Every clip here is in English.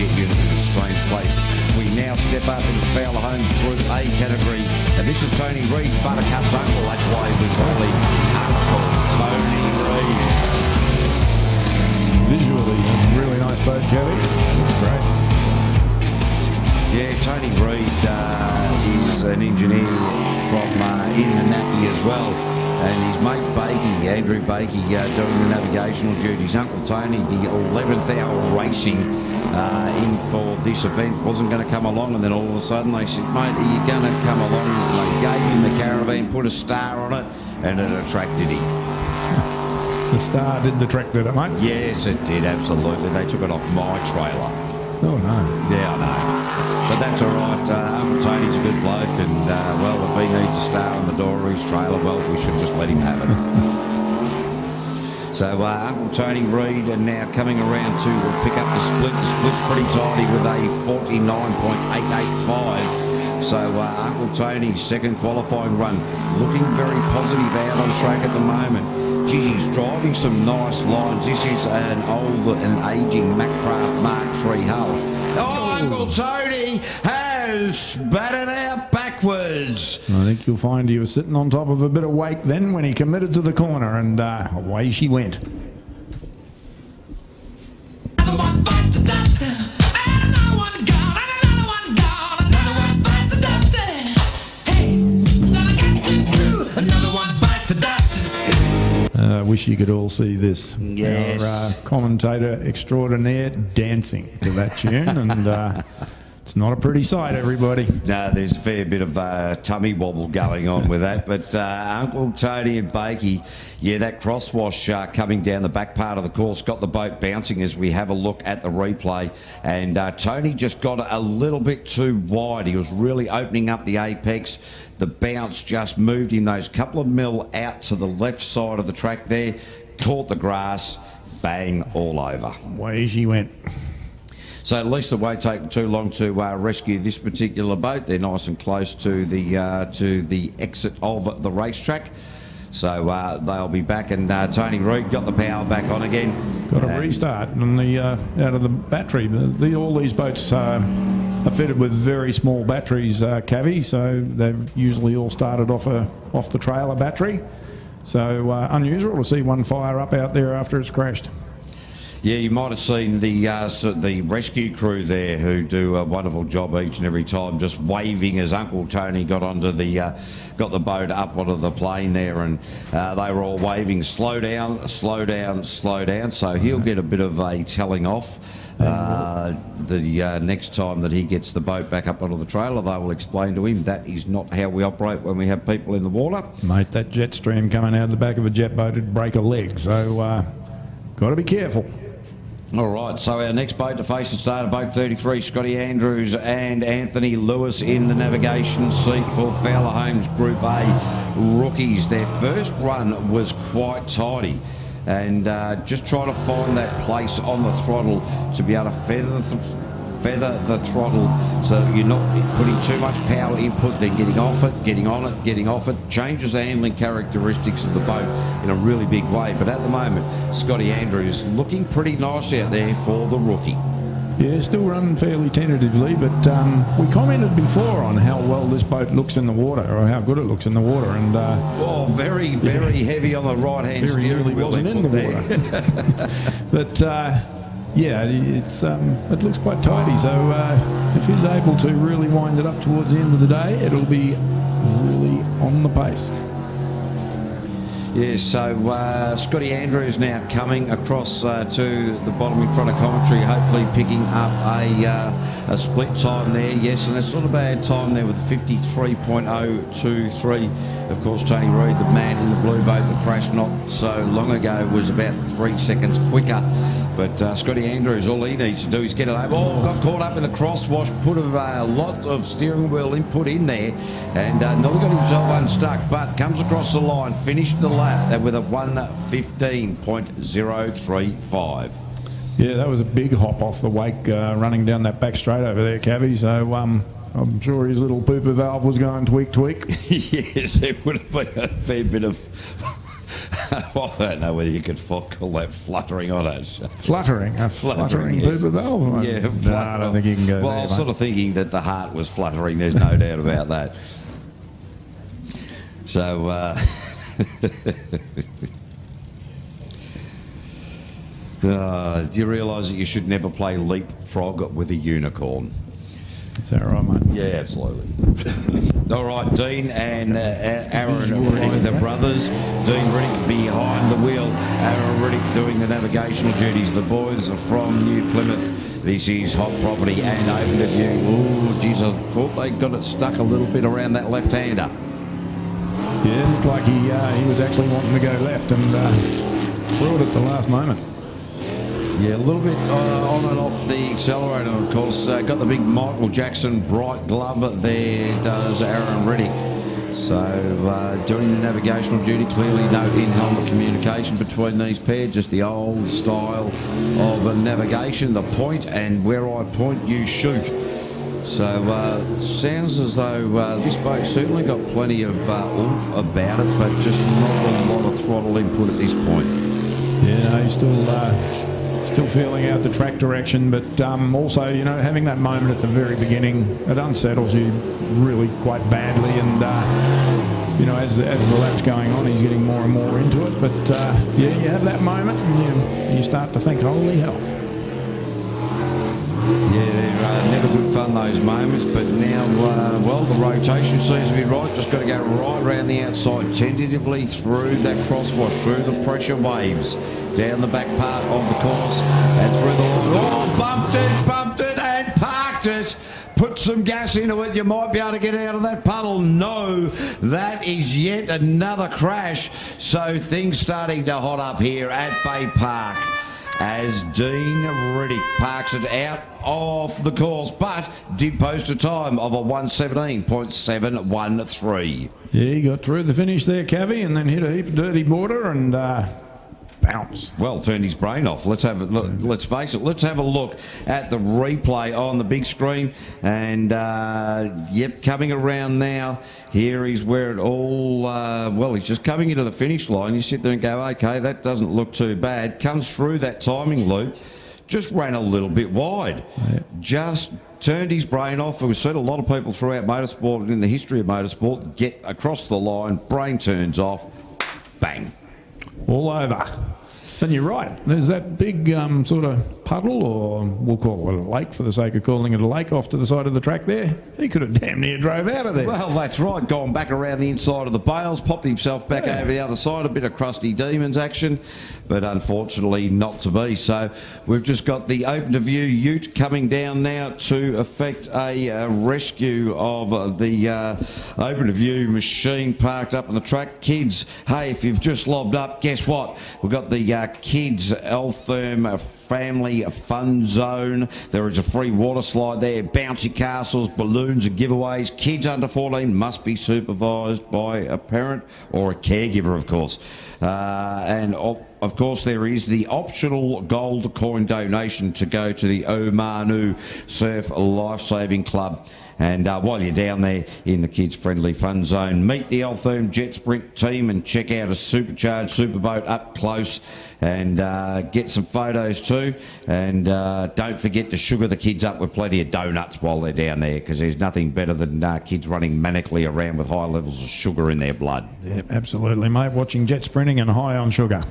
jet unit in a strange place. We now step up into Fowler Homes Group A category, and this is Tony Reid, Buttercup's uncle. That's why we call him Uncle Tony Reid. Visually, a really nice boat, Kevin. Great. Yeah, Tony Reid is an engineer from in the Nappy as well. And his mate Bakey, Andrew Bakey, doing the navigational duties. Uncle Tony, the 11th hour racing in for this event, wasn't going to come along, and then all of a sudden they said, mate, are you going to come along? And they gave him the caravan, put a star on it, and it attracted him. The star did the trick, did it, mate? Yes, it did, absolutely. They took it off my trailer. Oh, no. Yeah, I know. But that's all right. Uncle Tony's a good bloke, and, well, if he needs a star on the door of his trailer, well, we should just let him have it. So Uncle Tony Reid are now coming around to pick up the split. The split's pretty tidy with a 49.885. So Uncle Tony's second qualifying run, looking very positive out on track at the moment. Geez, he's driving some nice lines. This is an old and aging Macraft Mark III hull. Oh, Uncle Tony has batted out backwards. I think you'll find he was sitting on top of a bit of wake then when he committed to the corner, and away she went. Another one bites the dust. Another one gone. Another one gone. Another one bites the dust. Hey, another got to do. Another one bites the dust. I wish you could all see this. Yes. Our commentator extraordinaire dancing to that tune, and it's not a pretty sight, everybody. No, there's a fair bit of tummy wobble going on with that. But Uncle Tony and Bakey, yeah, that crosswash coming down the back part of the course got the boat bouncing as we have a look at the replay. And Tony just got a little bit too wide. He was really opening up the apex. The bounce just moved him those couple of mil out to the left side of the track there, caught the grass, bang, all over. Away she went. So at least it won't take too long to rescue this particular boat. They're nice and close to the exit of the racetrack. So they'll be back, and Tony Reid got the power back on again. Got a restart on the out of the battery. All these boats are fitted with very small batteries, Cavi, so they've usually all started off the trailer battery. So unusual to see one fire up out there after it's crashed. Yeah, you might have seen the rescue crew there, who do a wonderful job each and every time, just waving as Uncle Tony got onto got the boat up onto the plane there, and they were all waving, slow down, slow down, slow down. So he'll get a bit of a telling off. The next time that he gets the boat back up onto the trailer, they will explain to him that is not how we operate when we have people in the water. Mate, that jet stream coming out of the back of a jet boat would break a leg, so got to be careful. All right, so our next boat to face the start of boat 33, Scotty Andrews and Anthony Lewis in the navigation seat for Fowler Homes Group A rookies. Their first run was quite tidy, and just trying to find that place on the throttle to be able to feather the throttle so that you're not putting too much power input, then getting off it, getting on it, getting off it. Changes the handling characteristics of the boat in a really big way. But at the moment, Scotty Andrews looking pretty nice out there for the rookie. Yeah, still running fairly tentatively, but we commented before on how well this boat looks in the water, or how good it looks in the water, and oh, very, very heavy on the right-hand steering wheel. Wasn't in the water. But yeah, it looks quite tidy. So if he's able to really wind it up towards the end of the day, it'll be really on the pace. Yes, so Scotty Andrews now coming across to the bottom in front of commentary, hopefully picking up a split time there. Yes, and that's not a bad time there with 53.023. Of course, Tony Reid, the man in the blue boat that crashed not so long ago, was about 3 seconds quicker. But Scotty Andrews, all he needs to do is get it over. Oh, got caught up in the crosswash, put a lot of steering wheel input in there, and nearly got himself unstuck, but comes across the line, finished the lap with a 1:15.035. Yeah, that was a big hop off the wake running down that back straight over there, Cavi. So I'm sure his little pooper valve was going tweak, tweak. Yes, it would have been a fair bit of Well, I don't know whether you could call that fluttering or not. Fluttering, a fluttering yes. Bupa valve. Yeah, no, I don't think you can go well, there. I was sort of thinking that the heart was fluttering. There's no doubt about that. So, do you realise that you should never play leapfrog with a unicorn? Is that right, mate? Yeah, absolutely. All right, Dean and Aaron Riddick, the brothers. Dean Riddick behind the wheel. Aaron Riddick doing the navigational duties. The boys are from New Plymouth. This is hot property and open to view. Oh, geez, I thought they got it stuck a little bit around that left-hander. Yeah, it looked like he was actually wanting to go left and threw it at the last moment. Yeah, a little bit on and off the accelerator, of course. Got the big Michael Jackson bright glove there, does Aaron Riddick. So doing the navigational duty, clearly no in-helmet communication between these pairs, just the old style of navigation, the point, and where I point you shoot. So sounds as though this boat certainly got plenty of oomph about it, but just not a lot of throttle input at this point. Yeah, no, he's still feeling out the track direction, but also, you know, having that moment at the very beginning, it unsettles you really quite badly, and you know, as the lap's going on, he's getting more and more into it. But yeah, you have that moment, and you start to think, holy hell. Yeah, they're never good fun, those moments, but now, well, the rotation seems to be right. Just got to go right around the outside, tentatively through that crosswash, through the pressure waves, down the back part of the course, and through the... Oh, bumped it, and parked it. Put some gas into it, you might be able to get out of that puddle. No, that is yet another crash. So things starting to hot up here at Bay Park, as Dean Riddick parks it out of the course, but did post a time of a 1:17.713. Yeah, he got through the finish there, Cavi, and then hit a heap of dirty border and bounce. Well, turned his brain off. Let's have a look. Let's face it. Let's have a look at the replay on the big screen. And yep, coming around now. Here is where it all. Well, he's just coming into the finish line. You sit there and go, okay, that doesn't look too bad. Comes through that timing loop. Just ran a little bit wide. Yep. Just turned his brain off. We've seen a lot of people throughout motorsport and in the history of motorsport get across the line, brain turns off, bang. All over. Then you're right. There's that big sort of puddle, or we'll call it a lake for the sake of calling it a lake, off to the side of the track there. He could have damn near drove out of there. Well, that's right. Gone back around the inside of the bales, popped himself back over the other side. A bit of crusty demons action, but unfortunately not to be. So we've just got the open to view ute coming down now to effect a rescue of the open to view machine parked up on the track. Kids, hey, if you've just lobbed up, guess what? We've got the Kids Eltherm Family Fun Zone. There is a free water slide there, bouncy castles, balloons and giveaways. Kids under 14 must be supervised by a parent or a caregiver, of course. And of course, there is the optional gold coin donation to go to the Omanu Surf Lifesaving Club. And while you're down there in the kids-friendly fun zone, meet the Eltherm Jetsprint team and check out a supercharged superboat up close, and get some photos too. And don't forget to sugar the kids up with plenty of donuts while they're down there, because there's nothing better than kids running manically around with high levels of sugar in their blood. Yeah, absolutely, mate. Watching jet sprinting and high on sugar.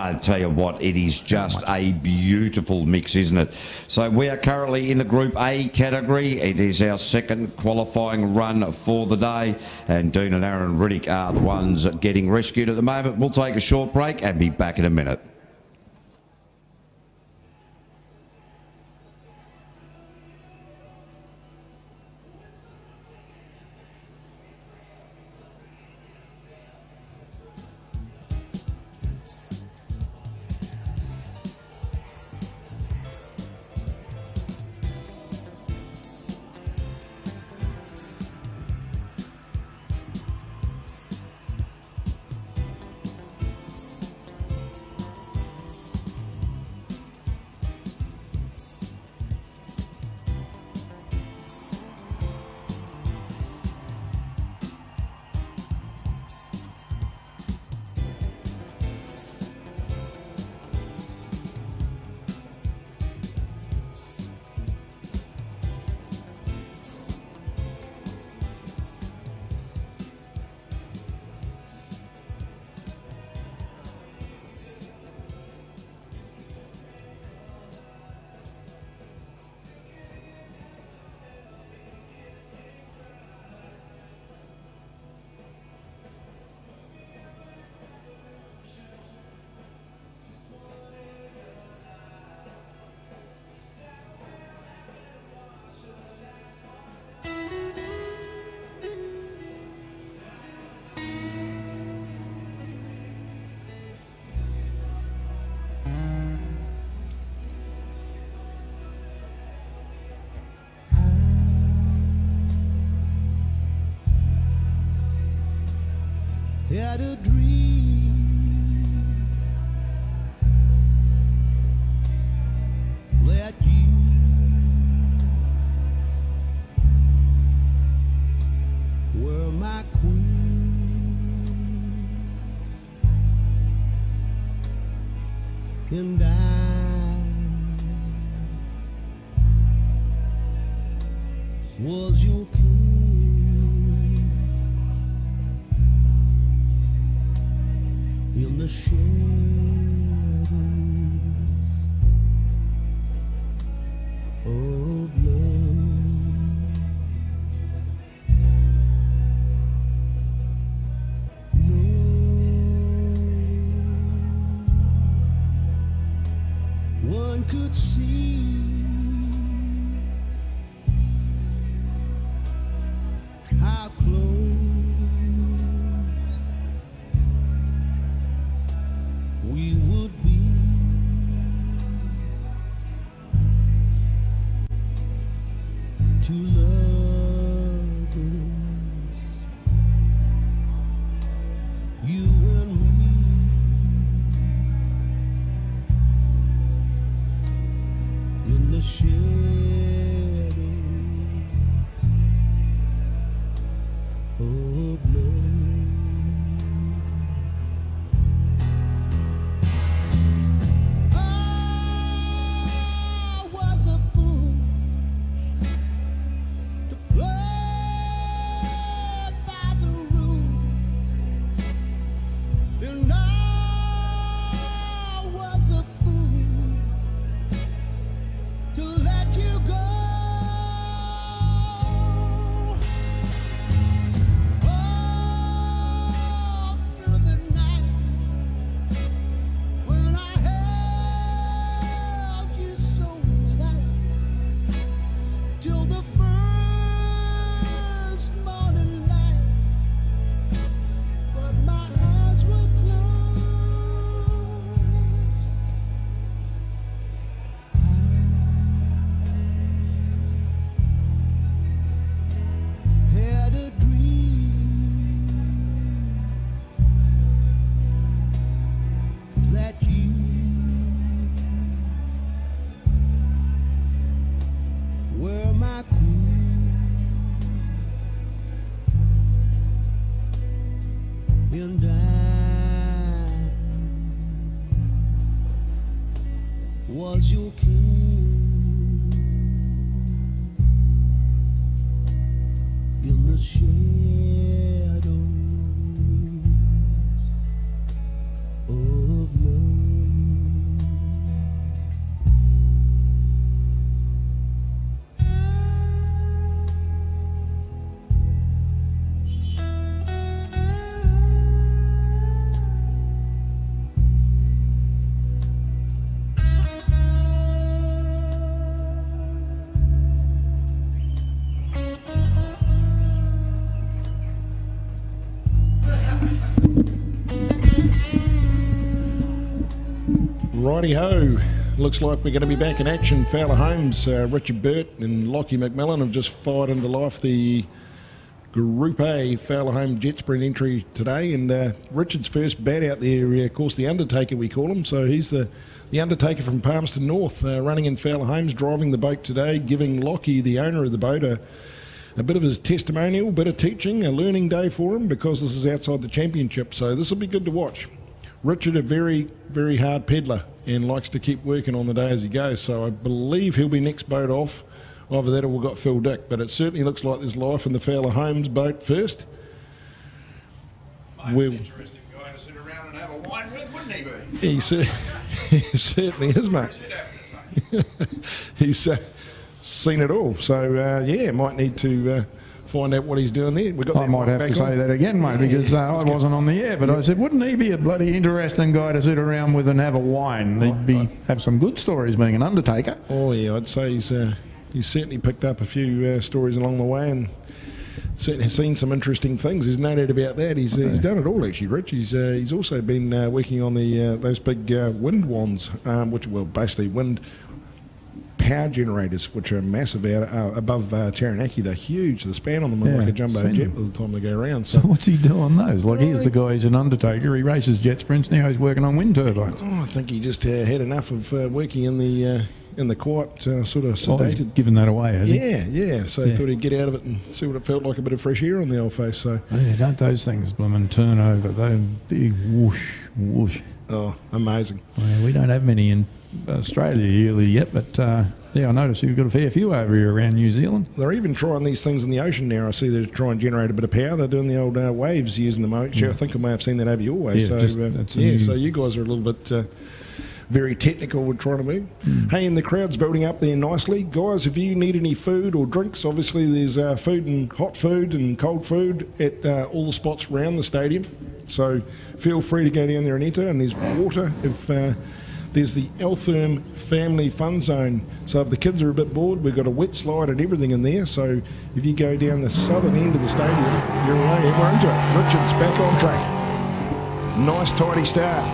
I tell you what, it is just a beautiful mix, isn't it? So we are currently in the Group A category. It is our second qualifying run for the day, and Dean and Aaron Riddick are the ones getting rescued at the moment. We'll take a short break and be back in a minute. had a dream that you were my queen, and I was your king. In the shadows of love, no one could see how close we would be. Two lovers, you and me, in the shadow of love. And I was your king in the shadows of love. Righty-ho, looks like we're going to be back in action. Fowler Holmes, Richard Burt and Lockie McMillan have just fired into life the Group A Fowler Holmes Jetsprint entry today, and Richard's first bat out there, of course, the Undertaker we call him, so he's the Undertaker from Palmerston North, running in Fowler Holmes, driving the boat today, giving Lockie, the owner of the boat, a bit of his testimonial, bit of teaching, a learning day for him, because this is outside the championship, so this will be good to watch. Richard, a very, very hard peddler and likes to keep working on the day as he goes, so I believe he'll be next boat off. Either that or we've got Phil Dick, but it certainly looks like there's life in the Fowler Holmes boat first. Well, interesting guy to sit around and have a wine with, wouldn't he be? He certainly is, mate. He's seen it all, so yeah, might need to find out what he's doing there. I might have to say that again, mate, because I wasn't on the air, but I said, wouldn't he be a bloody interesting guy to sit around with and have a wine? He'd have some good stories being an undertaker. Oh yeah, I'd say he's certainly picked up a few stories along the way and certainly seen some interesting things. There's no doubt about that. He's done it all actually, Rich. He's also been working on the those big wind wands, which well basically wind power generators, which are massive out above Taranaki. They're huge. The span on them are Yeah, like a jumbo seen jet them. by the time they go around. So So, what's he doing on those? Like, he's the guy who's an undertaker. He races jet sprints. Now he's working on wind turbines. I think he just had enough of working in the quiet, sort of Oh, he's sedated. giving that away, has he? Yeah. So Yeah. he thought he'd get out of it and see what it felt like, a bit of fresh air on the old face. So, Yeah, don't those things blooming turn over? Those big whoosh, whoosh. oh, amazing. Well, we don't have many in Australia yearly yet, but yeah, I noticed you've got a fair few over here around New Zealand. They're even trying these things in the ocean now. I see they're trying to generate a bit of power. They're doing the old waves using them. Actually, I think I may have seen that over your way. Yeah, So, just- that's a new- so you guys are a little bit very technical with trying to move. Hey, and the crowd's building up there nicely. Guys, if you need any food or drinks, obviously there's food and hot food and cold food at all the spots around the stadium. So feel free to go down there and enter. And there's water if... there's the Eltherm Family Fun Zone. So if the kids are a bit bored, we've got a wet slide and everything in there. So if you go down the southern end of the stadium, you're away. We're into it. Richard's back on track. Nice tidy start.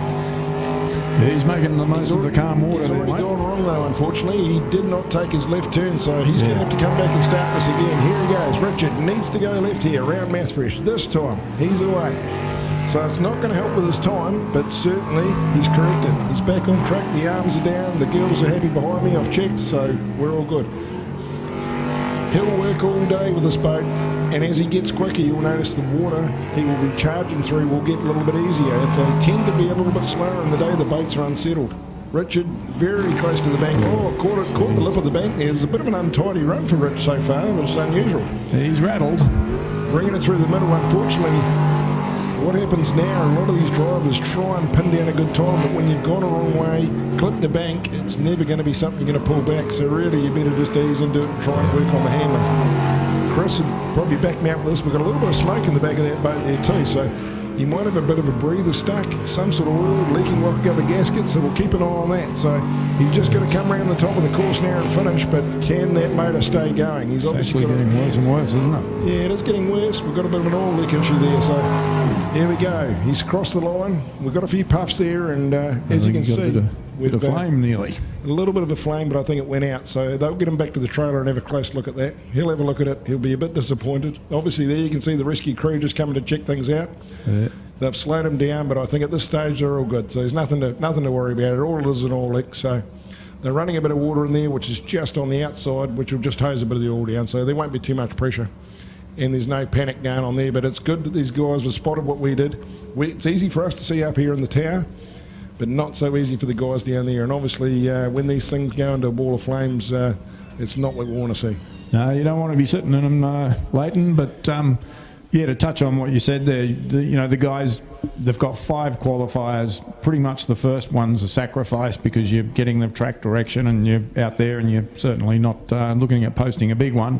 Yeah, he's making the most of the calm water He's there, already mate. gone wrong though, unfortunately. He did not take his left turn, so he's going to have to come back and start this again. Here he goes. Richard needs to go left here, around Mathfresh. This time, he's away. So it's not going to help with his time, but certainly he's corrected. He's back on track. The arms are down. The girls are happy behind me. I've checked, so we're all good. He'll work all day with this boat, and as he gets quicker, you'll notice the water he will be charging through will get a little bit easier. If they tend to be a little bit slower in the day, the boats are unsettled. Richard, very close to the bank. Oh, caught the lip of the bank there. There's a bit of an untidy run for Rich so far, which is unusual. He's rattled. Bringing it through the middle, unfortunately. What happens now, a lot of these drivers try and pin down a good time, but when you've gone the wrong way, clip the bank, it's never going to be something you're going to pull back. So really, you better just ease into it and try and work on the handling. Chris would probably back me up with this. We've got a little bit of smoke in the back of that boat there too, so you might have a bit of a breather stuck, some sort of oil leaking like out of the gasket, so we'll keep an eye on that. So he's just going to come around the top of the course now and finish, but can that motor stay going? He's obviously Actually got getting worse and worse, isn't it? yeah, it is getting worse. We've got a bit of an oil leak issue there, so here we go. He's crossed the line. We've got a few puffs there, and as you can see, bit we've of flame nearly. a little bit of a flame, but I think it went out. So they'll get him back to the trailer and have a close look at that. He'll have a look at it. He'll be a bit disappointed. Obviously, there you can see the rescue crew just coming to check things out. Yeah. They've slowed him down, but I think at this stage they're all good. So there's nothing to worry about. All it is an oil leak. So they're running a bit of water in there, which is just on the outside, which will just hose a bit of the oil down. So there won't be too much pressure. And there's no panic going on there, but it's good that these guys have spotted what we did. It's easy for us to see up here in the tower, but not so easy for the guys down there. And obviously, when these things go into a ball of flames, it's not what we want to see. No, you don't want to be sitting in them, Leighton, but yeah, to touch on what you said there, the guys, they've got 5 qualifiers. Pretty much the first one's a sacrifice because you're getting the track direction and you're out there and you're certainly not looking at posting a big one.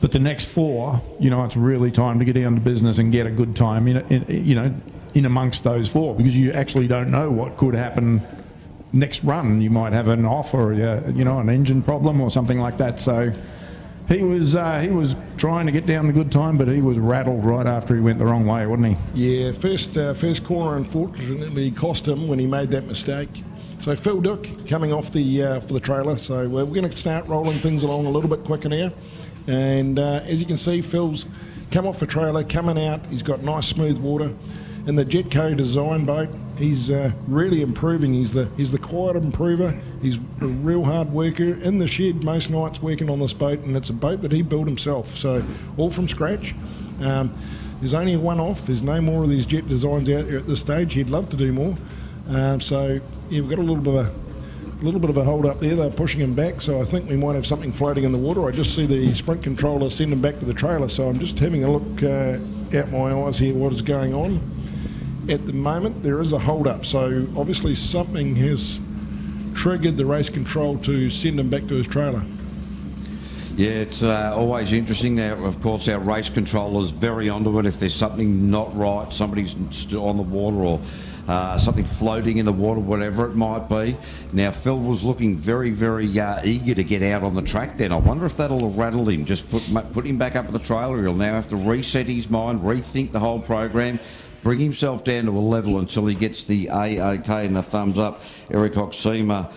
But the next 4, it's really time to get down to business and get a good time in amongst those 4, because you actually don't know what could happen next run. You might have an off or an engine problem or something like that. So he was trying to get down to good time, but he was rattled right after he went the wrong way, wasn't he? Yeah, first corner unfortunately cost him when he made that mistake. So Phil Duck coming off for the trailer. So we're going to start rolling things along a little bit quicker now. And as you can see, Phil's come off the trailer, coming out. He's got nice smooth water. In the Jetco design boat, he's really improving. He's the quiet improver. He's a real hard worker in the shed most nights working on this boat, and it's a boat that he built himself. So all from scratch. There's only one off. There's no more of these jet designs out there at this stage. He'd love to do more. So yeah, we've got a little bit of a hold up there. They're pushing him back, so I think we might have something floating in the water. I just see the sprint controller send him back to the trailer, so I'm just having a look out my eyes here what is going on. At the moment there is a hold up, so obviously something has triggered the race control to send him back to his trailer. Yeah, it's always interesting. Now, of course, our race controller's very onto it. If there's something not right, somebody's on the water or something floating in the water, whatever it might be. Now, Phil was looking very, very eager to get out on the track then. I wonder if that'll rattle him. Just put him back up at the trailer. He'll now have to reset his mind, rethink the whole program, bring himself down to a level until he gets the AOK and the thumbs up. Eric Oxima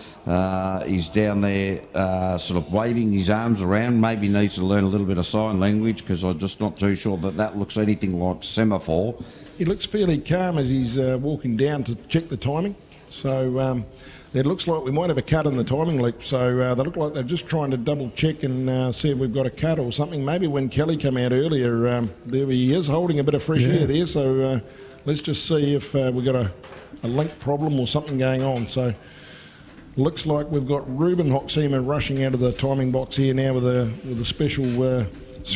He's down there sort of waving his arms around. Maybe needs to learn a little bit of sign language because I'm just not too sure that looks anything like semaphore. He looks fairly calm as he's walking down to check the timing. So it looks like we might have a cut in the timing loop. So they look like they're just trying to double check and see if we've got a cut or something. Maybe when Kelly came out earlier, there he is holding a bit of fresh air there. So let's just see if we've got a link problem or something going on. So looks like we've got Ruben Hoxema rushing out of the timing box here now with a special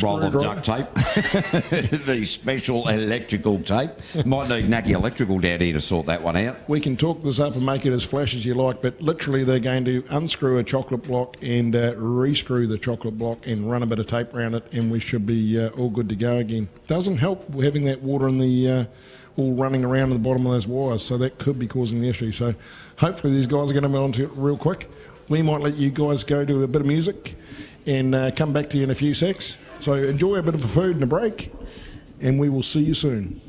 roll of duct tape. The special electrical tape. Might need Nacky Electrical down here to sort that one out. We can talk this up and make it as flash as you like, but literally they're going to unscrew a chocolate block and rescrew the chocolate block and run a bit of tape around it, and we should be all good to go again. Doesn't help having that water in the all running around at the bottom of those wires, so that could be causing the issue. So hopefully these guys are going to be onto it real quick. We might let you guys go to a bit of music and come back to you in a few secs. So enjoy a bit of a food and a break, and we will see you soon.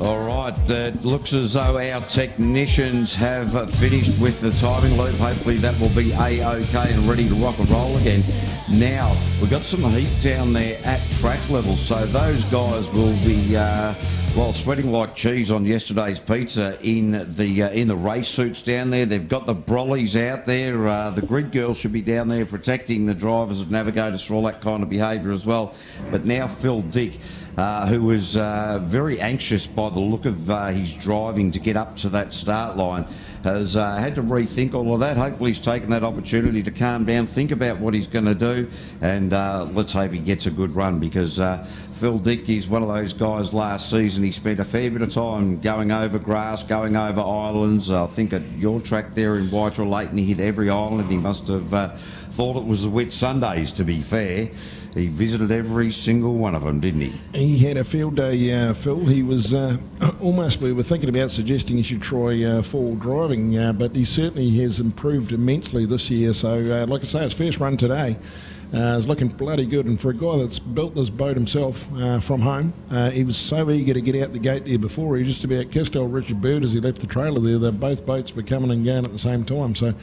All right, it looks as though our technicians have finished with the timing loop. Hopefully that will be A-OK and ready to rock and roll again. Now, we've got some heat down there at track level, so those guys will be, well, sweating like cheese on yesterday's pizza in the race suits down there. They've got the brollies out there. The grid girls should be down there protecting the drivers and navigators for all that kind of behaviour as well. But now Phil Dick, who was very anxious by the look of his driving to get up to that start line, has had to rethink all of that. Hopefully he's taken that opportunity to calm down, think about what he's going to do, and let's hope he gets a good run, because Phil Dick is one of those guys. Last season he spent a fair bit of time going over grass, going over islands. I think at your track there in Waitara Leighton he hit every island. He must have thought it was the Whitsundays, to be fair. He visited every single one of them, didn't he? He had a field day, Phil. He was almost, we were thinking about suggesting he should try four-wheel driving, but he certainly has improved immensely this year. So, like I say, his first run today is looking bloody good. And for a guy that's built this boat himself from home, he was so eager to get out the gate there before. He just about kissed old Richard Bird as he left the trailer there. Both boats were coming and going at the same time. So,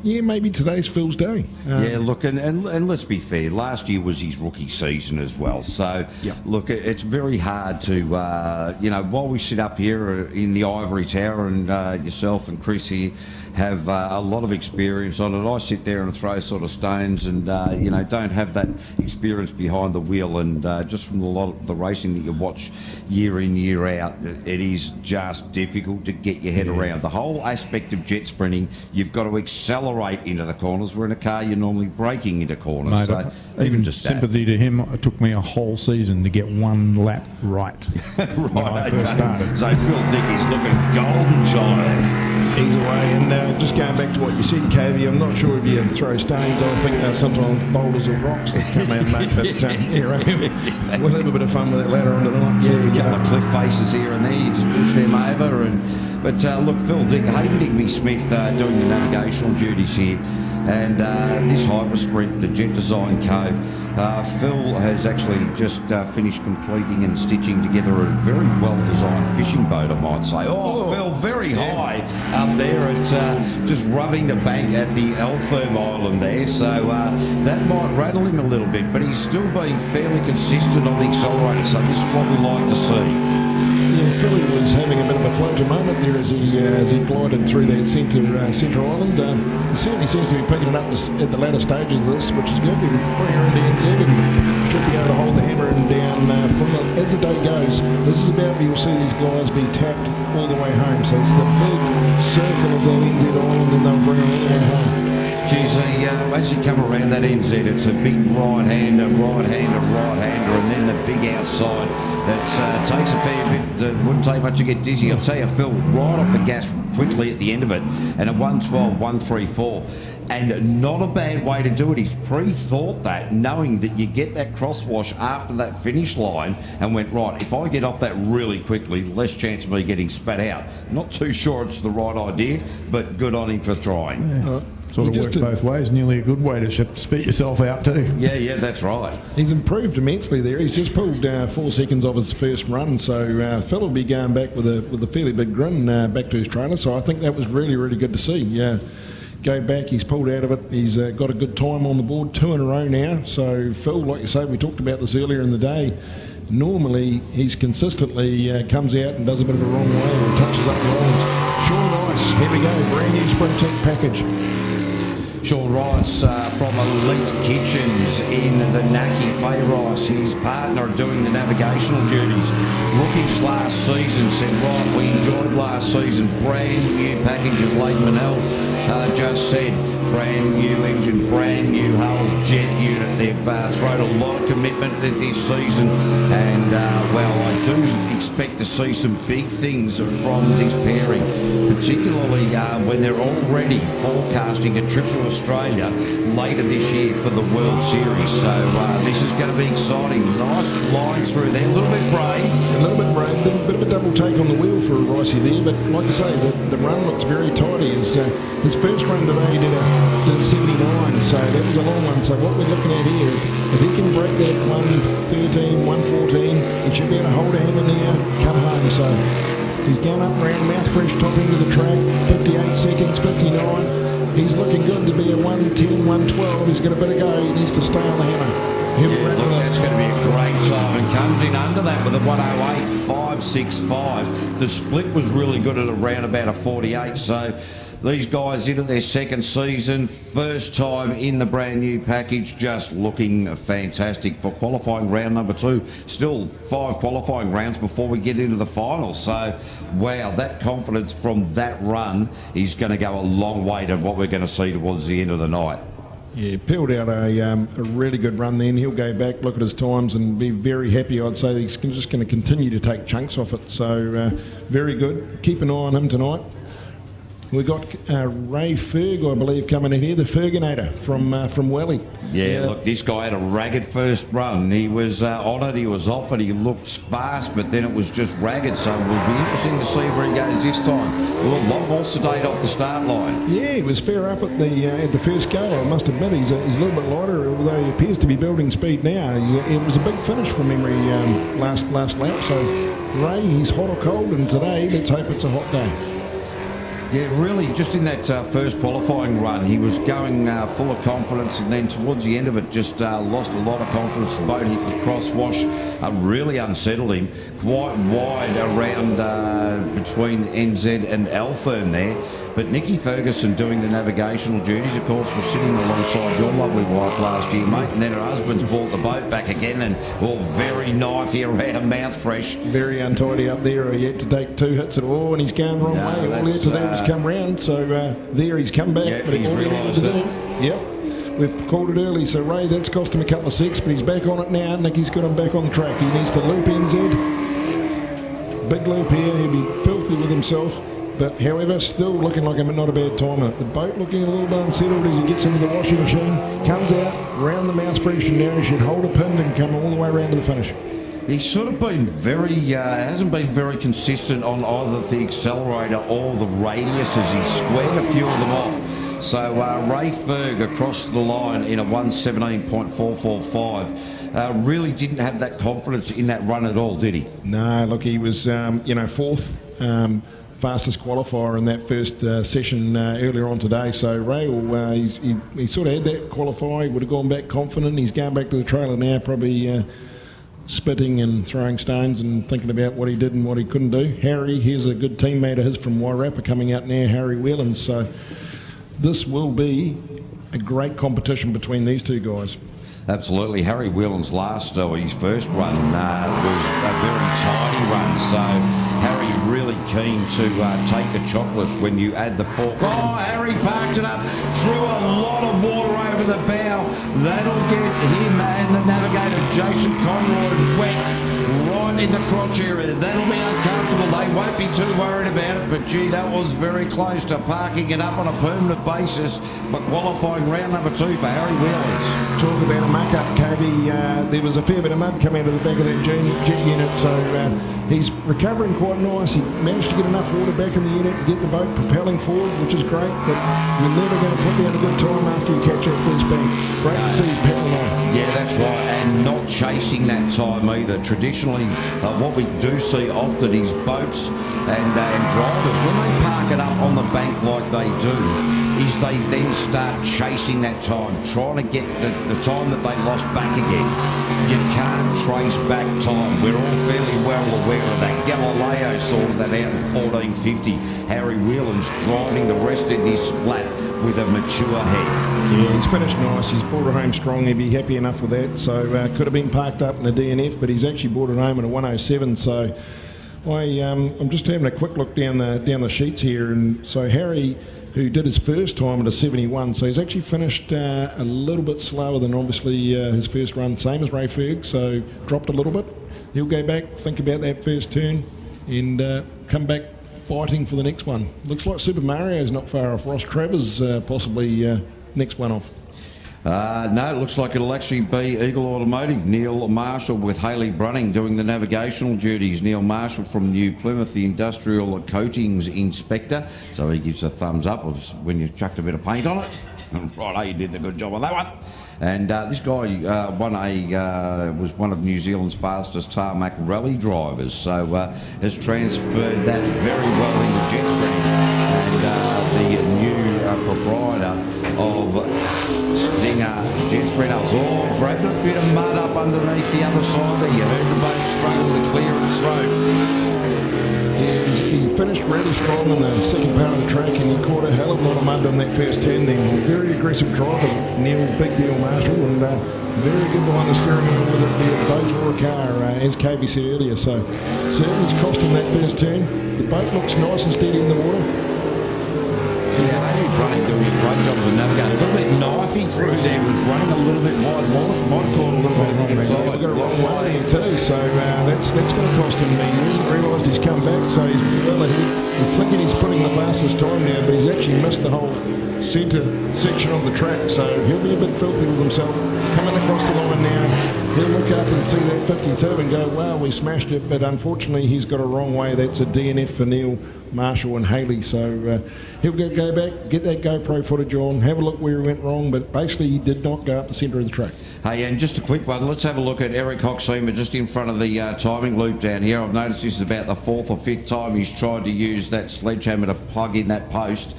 yeah, maybe today's Phil's day. Yeah, look, and let's be fair, last year was his rookie season as well. So, yep. Look, it's very hard to, you know, while we sit up here in the ivory tower and yourself and Chris here have a lot of experience on it, I sit there and throw sort of stones and, you know, don't have that experience behind the wheel. And just from a lot of the racing that you watch year in, year out, it is just difficult to get your head around. The whole aspect of jet sprinting, you've got to accelerate into the corners, where in a car you're normally braking into corners. Mate, so even just sympathy to him, it took me a whole season to get one lap right, when I first started. So Phil Dick is looking golden child. He's away. And just going back to what you said, Cavey, I'm not sure if you throw stones. I think sometimes boulders or rocks that come out, mate. But yeah, we'll have a bit of fun with that ladder under the lights. Yeah, a couple of cliff faces here and there. You just push them over. But look, Phil Dick, Hayden Digby-Smith doing the navigational duties here. And this Hyper Sprint, the Jet Design Co. Phil has actually just finished completing and stitching together a very well-designed fishing boat, I might say. Oh, Phil, very high up there. It's just rubbing the bank at the Elfirm Island there, so that might rattle him a little bit, but he's still being fairly consistent on the accelerator, so this is what we like to see. Yeah, Philly was having a bit of a floater moment there as he glided through that centre island. He certainly seems to be picking it up at the latter stages of this, which is good. He'll bring her into Enzed and should be able to hold the hammer and down as the day goes. This is about where you'll see these guys be tapped all the way home. So it's the big circle of that Enzed island, and they'll bring her all the way home. Geez, as you come around that Enzed, it's a big right-hander, and then the big outside. It takes a fair bit. It wouldn't take much to get dizzy. I'll tell you, Phil, right off the gas quickly at the end of it, and at 112, 134. And not a bad way to do it. He's pre-thought that, knowing that you get that crosswash after that finish line, and went, right, if I get off that really quickly, less chance of me getting spat out. Not too sure it's the right idea, but good on him for trying. Yeah. Sort of works both ways. Nearly a good way to spit yourself out too. Yeah, that's right. He's improved immensely there. He's just pulled 4 seconds off his first run, so Phil will be going back with a fairly big grin back to his trailer. So I think that was really, really good to see. Go back, he's pulled out of it. He's got a good time on the board, 2 in a row now. So Phil, like you say, we talked about this earlier in the day. Normally, he's consistently comes out and does a bit of a wrong way and touches up the lines. Sean Rice, here we go, brand new Sprint Tech package. Sean Rice from Elite Kitchens in the Naki. Faye Rice, his partner, doing the navigational duties. Rookies last season said, right, we enjoyed last season. Brand new packages. Late Manel just said, brand new engine, brand new hull, jet unit. They've thrown a lot of commitment this season, and well, I do expect to see some big things from this pairing, particularly when they're already forecasting a trip to Australia later this year for the World Series. So this is going to be exciting. Nice line through there, a little bit brave. a bit of a double take on the wheel for Ricey there, but like I say, the run looks very tidy. His first run today he did 79, so that was a long one. So what we're looking at here is if he can break that 113, 114, he should be able to hold a hand in there, come home. So he's going up around mouth fresh, top end of the track, 58 seconds, 59. He's looking good to be a 110, 112. He's got a bit of go. He needs to stay on the hammer. Yeah, look, that's going to be a great time, and comes in under that with a 108.565. The split was really good at around about a 48, so these guys into their second season, first time in the brand new package, just looking fantastic for qualifying round number 2. Still 5 qualifying rounds before we get into the finals, so wow, that confidence from that run is going to go a long way to what we're going to see towards the end of the night. Yeah, peeled out a really good run then. He'll go back, look at his times and be very happy. I'd say he's just going to continue to take chunks off it. So very good. Keep an eye on him tonight. We've got Ray Ferg, I believe, coming in here, the Ferginator from Welly. Yeah, look, this guy had a ragged first run. He was on it, he was off it, he looked fast, but then it was just ragged. So it will be interesting to see where he goes this time. A lot more sedate off the start line. Yeah, he was fair up at the first go, I must admit. He's a little bit lighter, although he appears to be building speed now. It was a big finish from memory last lap. So Ray, he's hot or cold, and today, let's hope it's a hot day. Yeah, really, just in that first qualifying run, he was going full of confidence, and then towards the end of it, just lost a lot of confidence. The boat hit the crosswash, really unsettled him. Quite wide around between Enzed and Alfern there. But Nicky Ferguson doing the navigational duties, of course, was sitting alongside your lovely wife last year, mate, and then her husband's brought the boat back again, and all very knifey around mouth fresh. Very untidy up there. He had to take 2 hits at all, and he's going the wrong way. All he had to do was come round. So there he's come back. Yeah, but he's realised it. Yep. We've called it early, so Ray, that's cost him a couple of sets, but he's back on it now. Nicky's got him back on the track. He needs to loop NZ. Big loop here. He'll be filthy with himself. But however, still looking like not a bad timer. The boat looking a little bit unsettled as he gets into the washing machine. Comes out, round the mouse fresh, and now he should hold a pin and come all the way around to the finish. He's sort of been hasn't been very consistent on either the accelerator or the radius as he's squared a few of them off. So Ray Ferg across the line in a 117.445 really didn't have that confidence in that run at all, did he? No, look, he was, fourth. Fastest qualifier in that first session earlier on today. So Ray, he sort of had that qualifier. He would have gone back confident. He's going back to the trailer now, probably spitting and throwing stones and thinking about what he did and what he couldn't do. Harry, here's a good teammate of his from Wairarapa coming out now, Harry Whelans. So this will be a great competition between these two guys. Absolutely. Harry Whelan's his first run was a very tidy run. So Harry really keen to take the chocolates when you add the fork. Oh, Harry parked it up, threw a lot of water over the bow. That'll get him and the navigator Jason Conroy wet right in the crotch area. That'll be uncomfortable. They won't be too worried about it, but gee, that was very close to parking it up on a permanent basis for qualifying round number 2 for Harry Whelans. Talk about a muck-up, Kobe. There was a fair bit of mud coming out of the back of that jet unit, so he's recovering quite nice. He managed to get enough water back in the unit to get the boat propelling forward, which is great, but you're never going to put down a good time after you catch that first bank. Great to see he's pedaling on. Yeah, that's right, and not chasing that time either. Traditionally, what we do see often is boats and drivers, when they park it up on the bank like they do, is they then start chasing that time, trying to get the time that they lost back again. You can't trace back time. We're all fairly well aware of that. Galileo sorted that out in 1450. Harry Whelans driving the rest of this lap with a mature head. Yeah, he's finished nice. He's brought it home strong. He'd be happy enough with that. So could have been parked up in a DNF, but he's actually brought it home in a 107. So I'm just having a quick look down the sheets here, and so Harry, who did his first time at a 71, so he's actually finished a little bit slower than obviously his first run, same as Ray Ferg, so dropped a little bit. He'll go back, think about that first turn, and come back fighting for the next one. Looks like Super Mario's not far off. Ross Travers possibly next one off. No, it looks like it'll actually be Eagle Automotive. Neil Marshall with Hayley Brunning doing the navigational duties. Neil Marshall from New Plymouth, the Industrial Coatings Inspector. So he gives a thumbs up when you've chucked a bit of paint on it. Right, you did the good job on that one. And this guy was one of New Zealand's fastest tarmac rally drivers, so has transferred that very well into Jetsprint. And the new proprietor of Stinger Jetsprinters. Oh, grabbed a bit of mud up underneath the other side there. You heard the boat struggle to clear its throat. He finished really strong in the second part of the track, and he caught a hell of a lot of mud on that first turn then. Very aggressive driver, Big Deal Marshall, and very good behind the steering wheel, whether it be a boat or a car, as KV said earlier. So certainly it's cost him that first turn. The boat looks nice and steady in the water. Yeah, running, doing a great job as a navigator. A little bit knifey through there, was running a little bit wide. Might have caught a little bit wrong inside. He's got a wrong way there too, so that's going to cost him. He hasn't realised he's come back, so he's well ahead. He's thinking he's putting the fastest time now, but he's actually missed the whole centre section of the track, so he'll be a bit filthy with himself. Coming across the line now, he'll look up and see that 52 and go, wow, we smashed it, but unfortunately he's got a wrong way. That's a DNF for Neil Marshall and Hayley, so he'll go back, get that GoPro footage on, have a look where he went wrong, but basically he did not go up the centre of the track. Hey, and just a quick one, let's have a look at Eric Hoxema just in front of the timing loop down here. I've noticed this is about the 4th or 5th time he's tried to use that sledgehammer to plug in that post.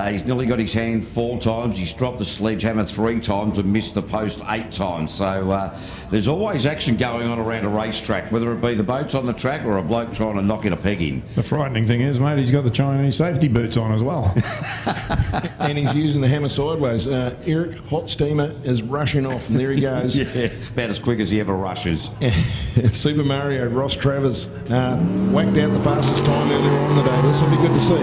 He's nearly got his hand 4 times, he's dropped the sledgehammer 3 times and missed the post 8 times. So there's always action going on around a racetrack, whether it be the boats on the track or a bloke trying to knock in a peg in. The frightening thing is, mate, he's got the Chinese safety boots on as well. And he's using the hammer sideways. Eric Hot Steamer is rushing off, and there he goes. Yeah, about as quick as he ever rushes. Super Mario, Ross Travers, whacked out the fastest time earlier on in the day. This will be good to see.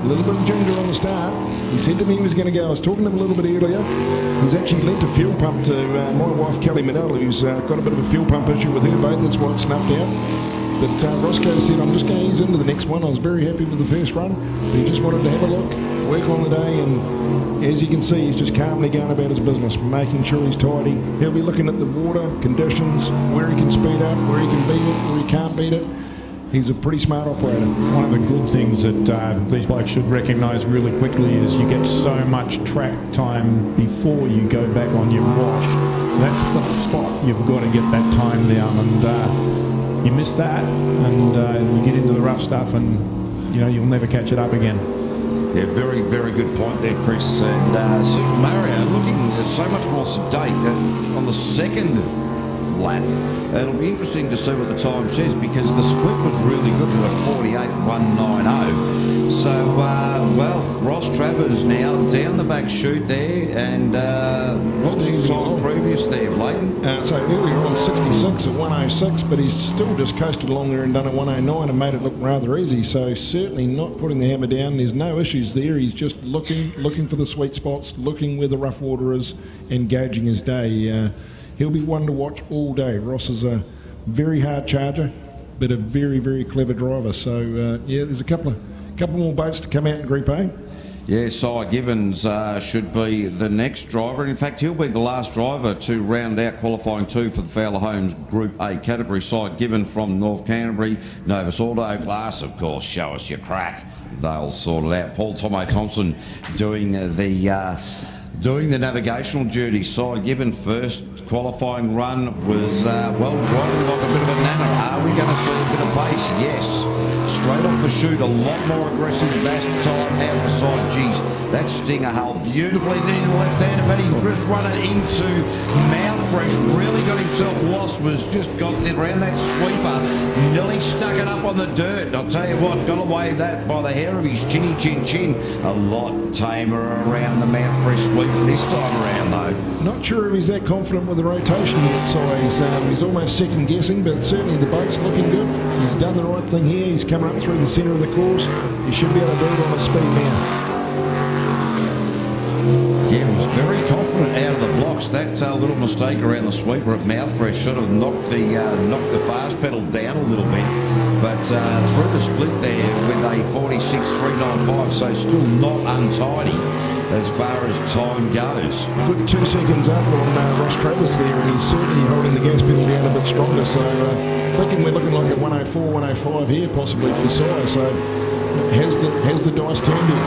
A little bit of ginger on the start. He said to me he was going to go. I was talking to him a little bit earlier. He's actually lent a fuel pump to my wife, Kelly Manell, who's got a bit of a fuel pump issue with her boat. That's why it snuffed out. But Roscoe said, I'm just going to ease into the next one. I was very happy with the first run. He just wanted to have a look, work on the day, and as you can see, he's just calmly going about his business, making sure he's tidy. He'll be looking at the water, conditions, where he can speed up, where he can beat it, where he can't beat it. He's a pretty smart operator. One of the good things that these blokes should recognise really quickly is you get so much track time before you go back on your wash. That's the spot you've got to get that time down, and you miss that, and you get into the rough stuff, and you'll never catch it up again. Yeah, very, very good point there, Chris. And Super Mario looking so much more sedate on the second lap. It'll be interesting to see what the time says, because the split was really good to a 48.190. So, well, Ross Travers now down the back chute there, and what was his time previous there, Leighton? So earlier on 66 at 106, but he's still just coasted along there and done at 109 and made it look rather easy. So certainly not putting the hammer down. There's no issues there. He's just looking for the sweet spots, looking where the rough water is, and gauging his day. He'll be one to watch all day. Ross is a very hard charger, but a very, very clever driver. So yeah, there's a couple more boats to come out in Group A. Yeah, Cy Givens should be the next driver. In fact, he'll be the last driver to round out qualifying 2 for the Fowler Homes Group A category. Cy Given from North Canterbury, Novus Auto Glass, of course, show us your crack. They'll sort it out. Paul Tomo Thompson doing the navigational duty. Cy Given first qualifying run was, well, driving like a bit of a nana. Are we going to see a bit of pace? Yes. Straight off the chute, a lot more aggressive last time out the side. Geez, that Stinger hull beautifully did in the left-hander, but he just run it into Mouthfresh. Really got himself lost, was just got around that sweeper, nearly stuck it up on the dirt. I'll tell you what, got away that by the hair of his chinny chin. A lot tamer around the Mouthfresh sweeper this time around, though. Not sure if he's that confident with the rotation yet, so he's almost second guessing, but certainly the boat's looking good. He's done the right thing here. He's coming up through the centre of the course. He should be able to do it on his speed now. Yeah, he was very confident out of the blocks. That little mistake around the sweeper at Mouthfresh should have knocked the fast pedal down a little bit. But through the split there with a 46.395, so still not untidy as far as time goes. Good 2 seconds up on Ross Travers there, and he's certainly holding the gas pedal down a bit stronger. So thinking we're looking like a 104, 105 here, possibly for Si. So has the dice turned here?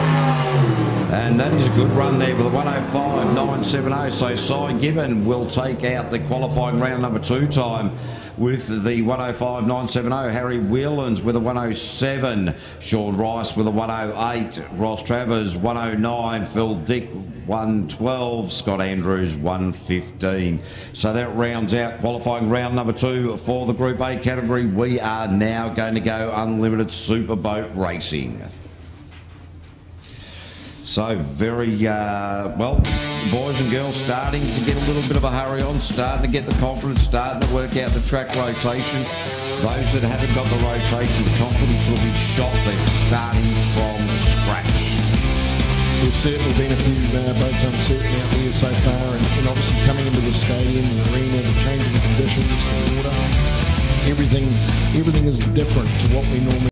And that is a good run there with a 105.970. So Si Gibbon will take out the qualifying round number 2 time with the 105.970. Harry Whelan's with a 107. Sean Rice with a 108. Ross Travers 109. Phil Dick 112. Scott Andrews 115. So that rounds out qualifying round number 2 for the Group A category. We are now going to go unlimited superboat racing. So very, well, boys and girls starting to get a little bit of a hurry on, starting to get the confidence, starting to work out the track rotation. Those that haven't got the rotation, the confidence will be shot. They're starting from scratch. There's certainly been a few boats uncertain out there so far, and obviously coming into the stadium, the arena, the changing conditions, the water, everything is different to what we normally